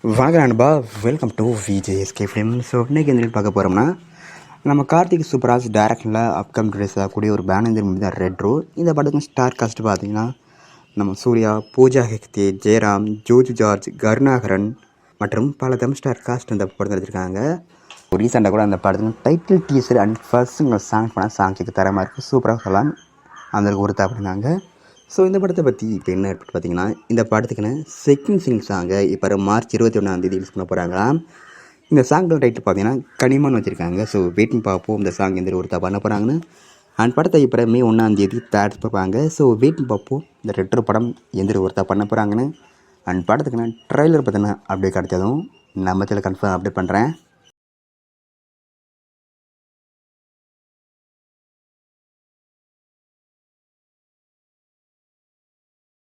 வணக்கம் நண்பா, welcome to VJSK film. So இன்றைக்கி எந்த பார்க்க போகிறோம்னா, நம்ம கார்த்திக் சுப்ராஜ் டேரக்டரில் அப்கம் ரிலீஸ் ஆகக்கூடிய ஒரு பேனர் மூவி தான் ரெட் ரோ. இந்த படத்துக்கு ஸ்டார் காஸ்ட் பார்த்தீங்கன்னா நம்ம சூர்யா, பூஜா ஹெக்தே, ஜெயராம், ஜோஜு ஜார்ஜ், கருணாகரன் மற்றும் பல ஸ்டார் காஸ்ட் இந்த படத்தில் எடுத்திருக்காங்க. ரீசெண்டாக கூட அந்த படத்துக்கு title teaser and first song பண்ணால் சாங்ஸுக்கு தரமாக இருக்குது, சூப்பராக சொல்லலாம், அந்த ஒருத்தா அப்படின்னாங்க. ஸோ இந்த படத்தை பற்றி இப்போ என்ன பார்த்தீங்கன்னா, இந்த படத்துக்குன்னு செகண்ட் சிங் சாங்கை இப்போ மார்ச் 21 ரிலீஸ் பண்ண போகிறாங்களாம். இந்த சாங்கோட டைட்டில் பார்த்தீங்கன்னா கனிமான்னு வச்சுருக்காங்க. ஸோ வெயிட்டிங் பார்ப்போம் இந்த சாங் எந்த ஒருத்தா பண்ண போகிறாங்கன்னு. அண்ட் படத்தை இப்போ மே 1 தேர்ட் பார்ப்பாங்க. ஸோ வெயிட்டிங் பார்ப்போம் இந்த ரெட்ரோ படம் எந்த ஒருத்தா பண்ண போகிறாங்கன்னு. அண்ட் படத்துக்குன்னு ட்ரெய்லர் பார்த்தீங்கன்னா அப்படியே கிடைச்சதும் நம்ம கன்ஃபார்ம் அப்டேட் பண்ணுறேன்.